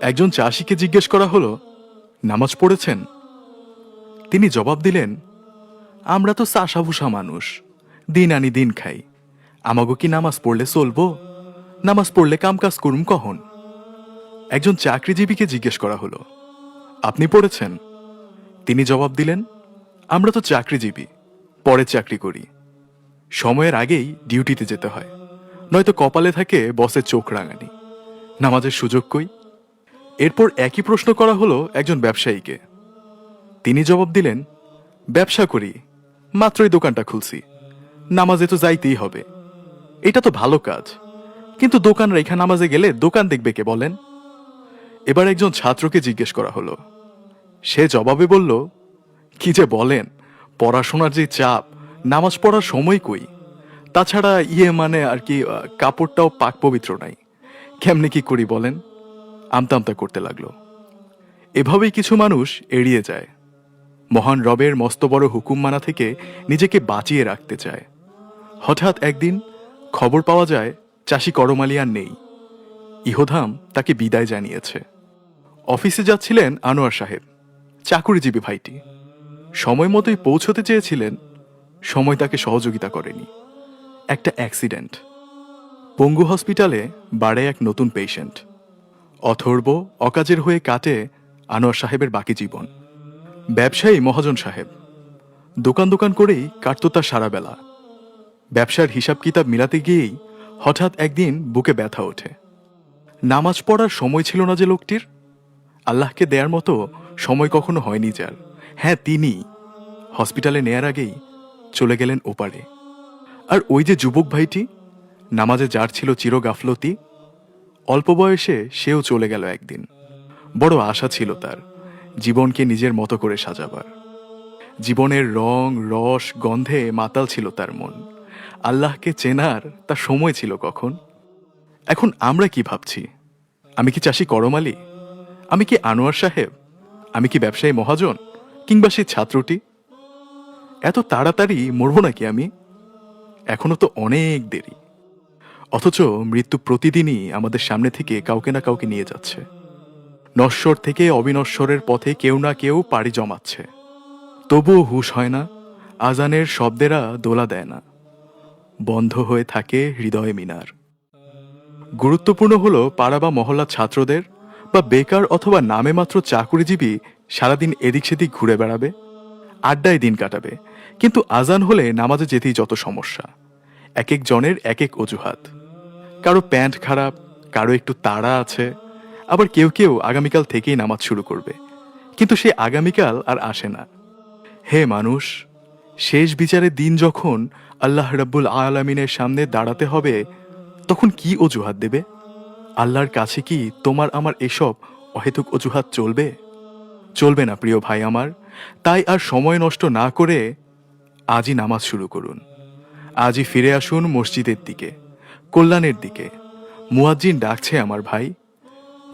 একজন চাষিকে জিজ্ঞেস করা হলো, নামাজ পড়েছেন? তিনি জবাব দিলেন, আমরা তো চাষাভুষা মানুষ, দিন আনি দিন খাই, আমাগো কি নামাজ পড়লে চলবো? নামাজ পড়লে কামকাজ করুম কখন? একজন চাকরিজীবীকে জিজ্ঞেস করা হলো, আপনি পড়েছেন? তিনি জবাব দিলেন, আমরা তো চাকরিজীবী, পরে চাকরি করি, সময়ের আগেই ডিউটিতে যেতে হয়, নয়তো কপালে থাকে বসের চোখ রাঙানি, নামাজের সুযোগ কই? এরপর একই প্রশ্ন করা হলো একজন ব্যবসায়ীকে। তিনি জবাব দিলেন, ব্যবসা করি, মাত্রই দোকানটা খুলছি, নামাজে তো যাইতেই হবে, এটা তো ভালো কাজ, কিন্তু দোকান রেখা নামাজে গেলে দোকান দেখবে কে বলেন? এবার একজন ছাত্রকে জিজ্ঞেস করা হলো। সে জবাবে বলল, কি যে বলেন, পড়াশোনার যে চাপ, নামাজ পড়ার সময় কই? তাছাড়া মানে আর কি, কাপড়টাও পাক পবিত্র নাই, কেমনে কি করি বলেন? আমতা আমতা করতে লাগলো। এভাবেই কিছু মানুষ এড়িয়ে যায়, মহান রবের মস্ত বড় হুকুম মানা থেকে নিজেকে বাঁচিয়ে রাখতে চায়। হঠাৎ একদিন খবর পাওয়া যায় চাষি করমালি আর নেই, ইহধাম তাকে বিদায় জানিয়েছে। অফিসে যাচ্ছিলেন আনোয়ার সাহেব, চাকুরিজীবী ভাইটি। সময় মতোই পৌঁছতে চেয়েছিলেন, সময় তাকে সহযোগিতা করেনি। একটা অ্যাক্সিডেন্ট। পঙ্গু হসপিটালে বাড়ে এক নতুন পেশেন্ট। অথর্ব অকাজের হয়ে কাটে আনোয়ার সাহেবের বাকি জীবন। ব্যবসায়ী মহাজন সাহেব দোকান দোকান করেই কাটত তার সারা বেলা। ব্যবসার হিসাব কিতাব মিলাতে গিয়েই হঠাৎ একদিন বুকে ব্যথা ওঠে। নামাজ পড়ার সময় ছিল না যে লোকটির। আল্লাহকে দেয়ার মতো সময় কখনো হয়নি যার। হ্যাঁ, তিনি হসপিটালে নেয়ার আগেই চলে গেলেন ওপারে। আর ওই যে যুবক ভাইটি, নামাজে যার ছিল চির গাফলতি, অল্প বয়সে সেও চলে গেল একদিন। বড় আশা ছিল তার জীবনকে নিজের মতো করে সাজাবার। জীবনের রং রস গন্ধে মাতাল ছিল তার মন। আল্লাহকে চেনার তার সময় ছিল কখন? এখন আমরা কি ভাবছি? আমি কি চাষি করমালি? আমি কি আনোয়ার সাহেব? আমি কি ব্যবসায়ী মহাজন? কিংবা সেই ছাত্রটি? এত তাড়াতাড়ি মরব নাকি আমি? এখনো তো অনেক দেরি। অথচ মৃত্যু প্রতিদিনই আমাদের সামনে থেকে কাউকে না কাউকে নিয়ে যাচ্ছে। নশ্বর থেকে অবিনশ্বরের পথে কেউ না কেউ পাড়ি জমাচ্ছে। তবুও হুঁশ হয় না, আজানের শব্দেরা দোলা দেয় না, বন্ধ হয়ে থাকে হৃদয় মিনার। গুরুত্বপূর্ণ হলো পাড়া বা মহল্লার ছাত্রদের বা বেকার অথবা নামে মাত্র চাকুরিজীবী সারাদিন এদিক সেদিক ঘুরে বেড়াবে, আড্ডায় দিন কাটাবে, কিন্তু আজান হলে নামাজে যেতেই যত সমস্যা। এক এক জনের এক এক অজুহাত। কারো প্যান্ট খারাপ, কারো একটু তাড়া আছে, আবার কেউ কেউ আগামীকাল থেকেই নামাজ শুরু করবে, কিন্তু সে আগামীকাল আর আসে না। হে মানুষ, শেষ বিচারের দিন যখন আল্লাহ রাব্বুল আলামিনের সামনে দাঁড়াতে হবে, তখন কি অজুহাত দেবে? আল্লাহর কাছে কি তোমার আমার এসব অহেতুক অজুহাত চলবে? চলবে না প্রিয় ভাই আমার। তাই আর সময় নষ্ট না করে আজই নামাজ শুরু করুন। আজই ফিরে আসুন মসজিদের দিকে, কল্যাণের দিকে। মুয়াজ্জিন ডাকছে আমার ভাই।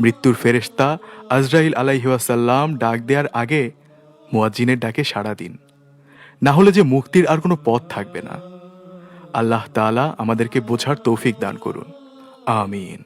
মৃত্যুর ফেরেশতা আজরাইল আলাইহিওয়াসাল্লাম ডাক দেওয়ার আগে মুয়াজ্জিনের ডাকে সাড়া দিন, না হলে যে মুক্তির আর কোনো পথ থাকবে না। আল্লাহ তাআলা আমাদেরকে বোঝার তৌফিক দান করুন। আমিন।